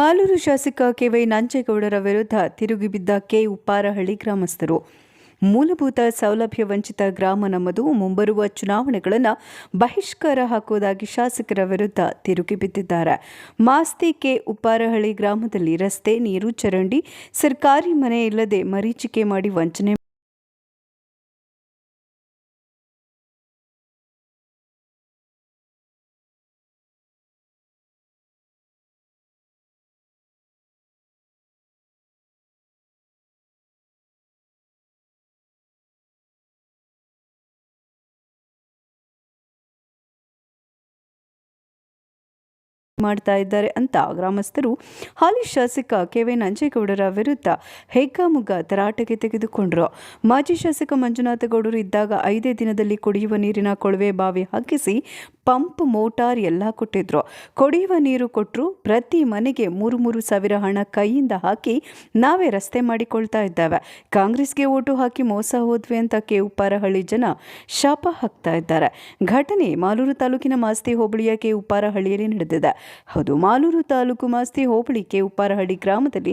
ಮಾಲೂರು ಶಾಸಕ ಕೆವೈ ನಂಜೇಗೌಡರ ವಿರುದ್ಧ ತಿರುಗಿಬಿದ್ದ ಕೆ ಉಪ್ಪಾರಹಳ್ಳಿ ಗ್ರಾಮಸ್ಥರು. ಮೂಲಭೂತ ಸೌಲಭ್ಯ ವಂಚಿತ ಗ್ರಾಮ ನಮ್ಮದು, ಮುಂಬರುವ ಚುನಾವಣೆಗಳನ್ನು ಬಹಿಷ್ಕಾರ ಹಾಕುವುದಾಗಿ ಶಾಸಕರ ವಿರುದ್ಧ ತಿರುಗಿಬಿದ್ದಿದ್ದಾರೆ. ಮಾಸ್ತಿ ಕೆ ಉಪ್ಪಾರಹಳ್ಳಿ ಗ್ರಾಮದಲ್ಲಿ ರಸ್ತೆ, ನೀರು, ಚರಂಡಿ, ಸರ್ಕಾರಿ ಮನೆ ಇಲ್ಲದೆ ಮರೀಚಿಕೆ ಮಾಡಿ ವಂಚನೆ ಮಾಡ್ತಾ ಇದ್ದಾರೆ ಅಂತ ಗ್ರಾಮಸ್ಥರು ಹಾಲಿ ಶಾಸಕ ಕೆವೈ ನಂಜೇಗೌಡರ ವಿರುದ್ಧ ಹೆಗ್ಗಾಮುಗ್ಗ ತರಾಟೆಗೆ ತೆಗೆದುಕೊಂಡರು. ಮಾಜಿ ಶಾಸಕ ಮಂಜುನಾಥಗೌಡರು ಇದ್ದಾಗ 5 ದಿನದಲ್ಲಿ ಕುಡಿಯುವ ನೀರಿನ ಕೊಳವೆ ಬಾವಿ ಹಾಕಿಸಿ ಪಂಪ್ ಮೋಟಾರ್ ಎಲ್ಲ ಕೊಟ್ಟಿದ್ರು. ಕುಡಿಯುವ ನೀರು ಕೊಟ್ಟರು. ಪ್ರತಿ ಮನೆಗೆ 3 ಸಾವಿರ ಹಣ ಕೈಯಿಂದ ಹಾಕಿ ನಾವೇ ರಸ್ತೆ ಮಾಡಿಕೊಳ್ತಾ ಇದ್ದಾವೆ. ಕಾಂಗ್ರೆಸ್ಗೆ ಓಟು ಹಾಕಿ ಮೋಸ ಹೋದ್ವಿ ಅಂತ ಕೆ ಉಪ್ಪಾರಹಳ್ಳಿ ಜನ ಶಾಪ ಹಾಕ್ತಾ ಇದ್ದಾರೆ. ಘಟನೆ ಮಾಲೂರು ತಾಲೂಕಿನ ಮಾಸ್ತಿ ಹೋಬಳಿಯ ಕೆ ಉಪ್ಪಾರಹಳ್ಳಿಯಲ್ಲಿ ನಡೆದಿದೆ. ಹೌದು, ಮಾಲೂರು ತಾಲೂಕು ಮಾಸ್ತಿ ಹೋಬಳಿ ಕೆ ಉಪ್ಪಾರಹಳ್ಳಿ ಗ್ರಾಮದಲ್ಲಿ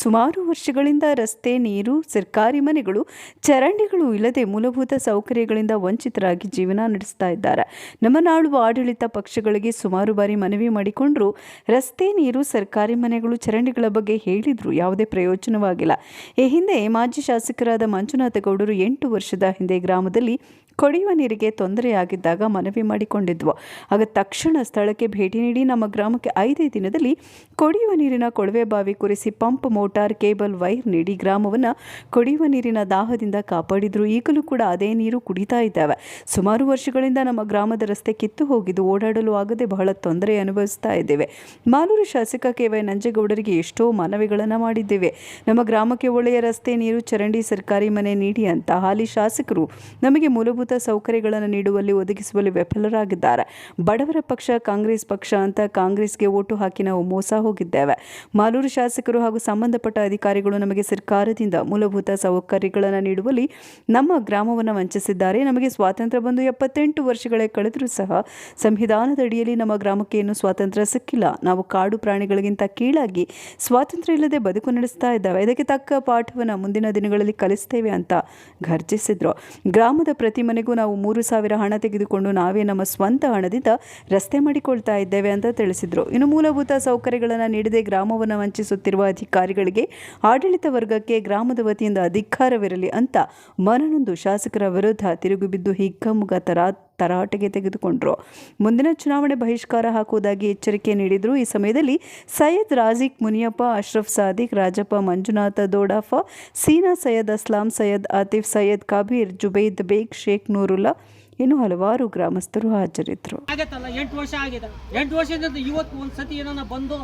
ಸುಮಾರು ವರ್ಷಗಳಿಂದ ರಸ್ತೆ, ನೀರು, ಸರ್ಕಾರಿ ಮನೆಗಳು, ಚರಂಡಿಗಳು ಇಲ್ಲದೆ ಮೂಲಭೂತ ಸೌಕರ್ಯಗಳಿಂದ ವಂಚಿತರಾಗಿ ಜೀವನ ನಡೆಸ್ತಾ ಇದ್ದಾರೆ. ನಮ್ಮ ನಾಳುವ ಆಡಳಿತ ಪಕ್ಷಗಳಿಗೆ ಸುಮಾರು ಬಾರಿ ಮನವಿ ಮಾಡಿಕೊಂಡ್ರು. ರಸ್ತೆ, ನೀರು, ಸರ್ಕಾರಿ ಮನೆಗಳು, ಚರಂಡಿಗಳ ಬಗ್ಗೆ ಹೇಳಿದ್ರು, ಯಾವುದೇ ಪ್ರಯೋಜನವಾಗಿಲ್ಲ. ಈ ಹಿಂದೆ ಮಾಜಿ ಶಾಸಕರಾದ ಮಂಜುನಾಥಗೌಡರು 8 ವರ್ಷದ ಹಿಂದೆ ಗ್ರಾಮದಲ್ಲಿ ಕುಡಿಯುವ ನೀರಿಗೆ ತೊಂದರೆಯಾಗಿದ್ದಾಗ ಮನವಿ ಮಾಡಿಕೊಂಡಿದ್ವು. ಆಗ ತಕ್ಷಣ ಸ್ಥಳಕ್ಕೆ ಭೇಟಿ ನೀಡಿ ನಮ್ಮ ಗ್ರಾಮಕ್ಕೆ 5 ದಿನದಲ್ಲಿ ಕುಡಿಯುವ ನೀರಿನ ಕೊಳವೆ ಬಾವಿ ಕೊರೆಸಿ ಪಂಪ್, ಮೋಟಾರ್, ಕೇಬಲ್ ವೈರ್ ನೀಡಿ ಗ್ರಾಮವನ್ನು ಕುಡಿಯುವ ನೀರಿನ ದಾಹದಿಂದ ಕಾಪಾಡಿದ್ರು. ಈಗಲೂ ಕೂಡ ಅದೇ ನೀರು ಕುಡಿತಾ ಇದ್ದಾವೆ. ಸುಮಾರು ವರ್ಷಗಳಿಂದ ನಮ್ಮ ಗ್ರಾಮದ ರಸ್ತೆ ಕಿತ್ತು ಹೋಗಿದ್ದು ಓಡಾಡಲು ಆಗದೆ ಬಹಳ ತೊಂದರೆ ಅನುಭವಿಸ್ತಾ ಇದ್ದೇವೆ. ಮಾಲೂರು ಶಾಸಕ ಕೆವೈ ನಂಜೇಗೌಡರಿಗೆ ಎಷ್ಟೋ ಮನವಿಗಳನ್ನು ಮಾಡಿದ್ದೇವೆ. ನಮ್ಮ ಗ್ರಾಮಕ್ಕೆ ಒಳ್ಳೆಯ ರಸ್ತೆ, ನೀರು, ಚರಂಡಿ, ಸರ್ಕಾರಿ ಮನೆ ನೀಡಿ ಅಂತ. ಹಾಲಿ ಶಾಸಕರು ನಮಗೆ ಮೂಲಭೂತ ಸೌಕರ್ಯಗಳನ್ನು ನೀಡುವಲ್ಲಿ, ಒದಗಿಸುವಲ್ಲಿ ವಿಫಲರಾಗಿದ್ದಾರೆ. ಬಡವರ ಪಕ್ಷ ಕಾಂಗ್ರೆಸ್ ಪಕ್ಷ ಅಂತ ಕಾಂಗ್ರೆಸ್ಗೆ ಓಟು ಹಾಕಿ ನಾವು ಮೋಸ ಹೋಗಿದ್ದೇವೆ. ಮಾಲೂರು ಶಾಸಕರು ಹಾಗೂ ಸಂಬಂಧಪಟ್ಟ ಅಧಿಕಾರಿಗಳು ನಮಗೆ ಸರ್ಕಾರದಿಂದ ಮೂಲಭೂತ ಸೌಕರ್ಯಗಳನ್ನು ನೀಡುವಲ್ಲಿ ನಮ್ಮ ಗ್ರಾಮವನ್ನು ವಂಚಿಸಿದ್ದಾರೆ. ನಮಗೆ ಸ್ವಾತಂತ್ರ್ಯ ಬಂದು 78 ವರ್ಷಗಳೇ ಕಳೆದರೂ ಸಹ ಸಂವಿಧಾನದ ಅಡಿಯಲ್ಲಿ ನಮ್ಮ ಗ್ರಾಮಕ್ಕೆ ಇನ್ನೂ ಸ್ವಾತಂತ್ರ್ಯ ಸಿಕ್ಕಿಲ್ಲ. ನಾವು ಕಾಡು ಪ್ರಾಣಿಗಳಿಗಿಂತ ಕೀಳಾಗಿ ಸ್ವಾತಂತ್ರ್ಯ ಇಲ್ಲದೆ ಬದುಕು ನಡೆಸ್ತಾ ಇದ್ದಾವೆ. ಇದಕ್ಕೆ ತಕ್ಕ ಪಾಠವನ್ನು ಮುಂದಿನ ದಿನಗಳಲ್ಲಿ ಕಲಿಸ್ತೇವೆ ಅಂತ ಘರ್ಜಿಸಿದ್ರು. ಗ್ರಾಮದ ಪ್ರತಿ ಮನೆಗೂ ನಾವು 3 ಸಾವಿರ ಹಣ ತೆಗೆದುಕೊಂಡು ನಾವೇ ನಮ್ಮ ಸ್ವಂತ ಹಣದಿಂದ ರಸ್ತೆ ಮಾಡಿಕೊಳ್ತಾ ಇದ್ದೇವೆ ಅಂತ ತಿಳಿಸಿದರು. ಇನ್ನು ಮೂಲಭೂತ ಸೌಕರ್ಯಗಳನ್ನು ನೀಡದೆ ಗ್ರಾಮವನ್ನು ವಂಚಿಸುತ್ತಿರುವ ಅಧಿಕಾರಿಗಳಿಗೆ, ಆಡಳಿತ ವರ್ಗಕ್ಕೆ ಗ್ರಾಮದ ವತಿಯಿಂದ ಅಧಿಕಾರವಿರಲಿ ಅಂತ ಮನನೊಂದು ಶಾಸಕರ ವಿರುದ್ಧ ತಿರುಗಿಬಿದ್ದು ಹಿಗ್ಗಾಮುಗ್ಗ ತರಾಟೆಗೆ ತೆಗೆದುಕೊಂಡರು. ಮುಂದಿನ ಚುನಾವಣೆ ಬಹಿಷ್ಕಾರ ಹಾಕುವುದಾಗಿ ಎಚ್ಚರಿಕೆ ನೀಡಿದರು. ಈ ಸಮಯದಲ್ಲಿ ಸೈಯದ್ ರಾಜಿಕ್ ಮುನಿಯಪ್ಪ, ಅಶ್ರಫ್ ಸಾದಿಕ್, ರಾಜಪ್ಪ, ಮಂಜುನಾಥ ದೋಡಾಫ, ಸೀನಾ ಸೈಯದ್, ಅಸ್ಲಾಂ ಸೈಯದ್, ಆತಿಫ್ ಸೈಯದ್, ಕಬೀರ್, ಜುಬೈದ್ ಬೇಗ್, ಶೇಖ್ ನೂರುಲ್ಲಾ ಇನ್ನು ಹಲವಾರು ಗ್ರಾಮಸ್ಥರು ಹಾಜರಿದ್ದರು. 8 ವರ್ಷ ಆಗಿದೆ. 8 ವರ್ಷದಿಂದ ಇವತ್ತು ಒಂದು ಸತಿ ಏನನ್ನ ಬಂದು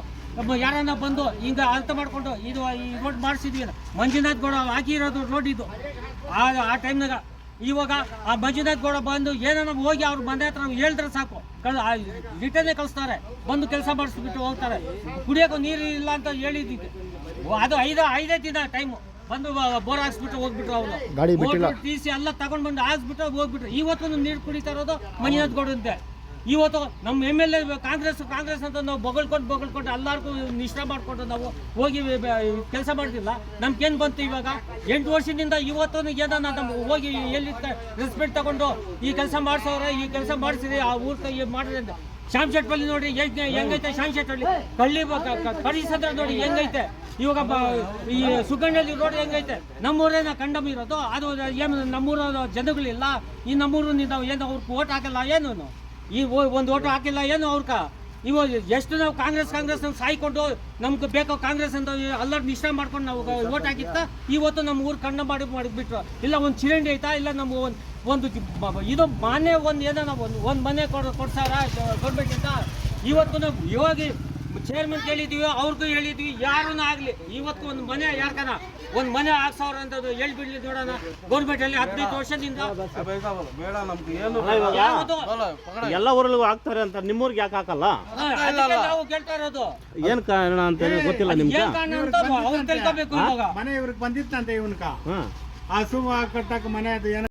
ಯಾರನ್ನ ಬಂದು ಹಿಂಗ ಅರ್ಥ ಮಾಡ್ಕೊಂಡು ಇದು ಈ ರೋಡ್ ಮಾಡಿಸಿದ್ವಿ. ಮಂಜುನಾಥ್ ಗೌಡ ಹಾಕಿರೋದು ರೋಡ್ ಇದು. ಆ ಟೈಮ್ನಾಗ ಇವಾಗ ಆ ಮಂಜುನಾಥ್ ಗೌಡ ಬಂದು ಏನನ್ನ ಹೋಗಿ ಅವ್ರ ಮನೆ ಹತ್ರ ಹೇಳಿದ್ರೆ ಸಾಕು, ರಿಟರ್ನೇ ಕಳಿಸ್ತಾರೆ. ಬಂದು ಕೆಲಸ ಮಾಡಿಸ್ಬಿಟ್ಟು ಹೋಗ್ತಾರೆ. ಕುಡಿಯೋಕೆ ನೀರು ಇಲ್ಲ ಅಂತ ಹೇಳಿದ್ವಿ. ಅದು 5 ದಿನ ಟೈಮು. ಬಂದು ಬೋರ್ ಹಾಕ್ಸ್ಬಿಟ್ಟು ಹೋಗ್ಬಿಟ್ರು. ಅವರು ಟಿಸಿ ಎಲ್ಲ ತಗೊಂಡ್ ಬಂದು ಹಾಕ್ಸ್ಬಿಟ್ಟು ಹೋಗ್ಬಿಟ್ರು. ಇವತ್ತು ನೀರು ಕುಡಿತಾ ಇರೋದು ಮಂಜುನಾಥ್ ಗೌಡಂತೆ. ಇವತ್ತು ನಮ್ಮ MLA ಕಾಂಗ್ರೆಸ್ ಅಂತ ನಾವು ಬೊಗಳ್ಕೊಂಡು ಎಲ್ಲರಿಗೂ ನಿಷ್ಠ ಮಾಡಿಕೊಂಡು ನಾವು ಹೋಗಿ ಕೆಲಸ ಮಾಡ್ತಿಲ್ಲ. ನಮ್ಗೇನು ಬಂತು ಇವಾಗ 8 ವರ್ಷದಿಂದ ಇವತ್ತು ಏನೋ ನಮ್ಗೆ ಹೋಗಿ ಎಲ್ಲಿ ರೆಸ್ಪೆಕ್ಟ್ ತಗೊಂಡು ಈ ಕೆಲಸ ಮಾಡಿಸೋರೆ, ಈ ಕೆಲಸ ಮಾಡಿಸಿರಿ, ಆ ಊರು ಮಾಡಿರಿ ಅಂತ. ಶ್ಯಾಮ್ ಶೆಟ್ಟಳ್ಳಿ ನೋಡಿ ಹೆಂಗೈತೆ. ಶ್ಯಾಮ್ ಶೆಟ್ಟಳ್ಳಿ ಕಳಿಸಂದ್ರೆ ನೋಡಿ ಹೆಂಗೈತೆ. ಇವಾಗ ಈ ಸುಗಂಡಲ್ಲಿ ರೋಡ್ ಹೆಂಗೈತೆ. ನಮ್ಮೂರೇನ ಕಂಡಮ್ ಇರೋದು. ಅದು ಏನು ನಮ್ಮೂರ ಜನಗಳಿಲ್ಲ. ಈ ನಮ್ಮೂರು ನಾವು ಏನು ಅವ್ರಿಗೆ ಓಟ್ ಹಾಕಲ್ಲ, ಏನು ಈ ಒಂದು ಓಟು ಹಾಕಿಲ್ಲ ಏನು ಅವ್ರಕ. ಇವಾಗ ಎಷ್ಟು ನಾವು ಕಾಂಗ್ರೆಸ್ ನಾವು ಸಾಯ್ಕೊಂಡು ನಮ್ಗೆ ಬೇಕೋ ಕಾಂಗ್ರೆಸ್ ಅಂತ ಎಲ್ಲರೂ ನಿಷ್ಠೆ ಮಾಡ್ಕೊಂಡು ನಾವು ಓಟ್ ಹಾಕಿತ್ತ. ಇವತ್ತು ನಮ್ಮ ಊರು ಕಂಡ ಮಾಡಿಬಿಟ್ರು. ಇಲ್ಲ ಒಂದು ಚಿರಂಡಿ ಐತಾ, ಇಲ್ಲ ನಮ್ಗೆ ಒಂದು ಇದು ಮನೆ ಒಂದು ಏನೋ ನಾವು ಒಂದು ಮನೆ ಕೊಡ್ಸಾರ ಗೌರ್ಮೆಂಟಿಂದ. ಇವತ್ತು ನಾವು ಇವಾಗ ಚೇರ್ಮನ್ ಹೇಳಿದ್ವಿ, ಅವ್ರಿಗೂ ಹೇಳಿದ್ವಿ, ಯಾರನ್ನ ಆಗಲಿ ಇವತ್ತು ಒಂದು ಮನೆ ಯಾರ್ಕನ ಒಂದು ಮನೆ ಹಾಕ್ಸವ್ರ ಅಂತ ಹೇಳ್ಬಿಡ್ಲಿ ನೋಡೋಣ. ಗೌರ್ಮೆಂಟ್ ಅಲ್ಲಿ 15 ವರ್ಷದಿಂದ ಎಲ್ಲ ಊರಲ್ಲಿಗೂ ಆಗ್ತಾರೆ ಅಂತ ನಿಮ್ಮೂರ್ಗೆ ಯಾಕೆ ಹಾಕಲ್ಲ? ನಾವು ಕೇಳ್ತಾ ಇರೋದು ಏನ್ ಕಾರಣ ಅಂತ ಗೊತ್ತಿಲ್ಲ ನಿಮ್ಗೆ. ಅವ್ರು ತಿಳ್ಕೋಬೇಕು. ಮನೆ ಇವ್ರಿಗೆ ಬಂದಿತ್ತಂತೆ ಇವನ್ಕ ಆ ಸುಮ್ಮ ಕಟ್ಟಕ್ ಮನೆ ಅದು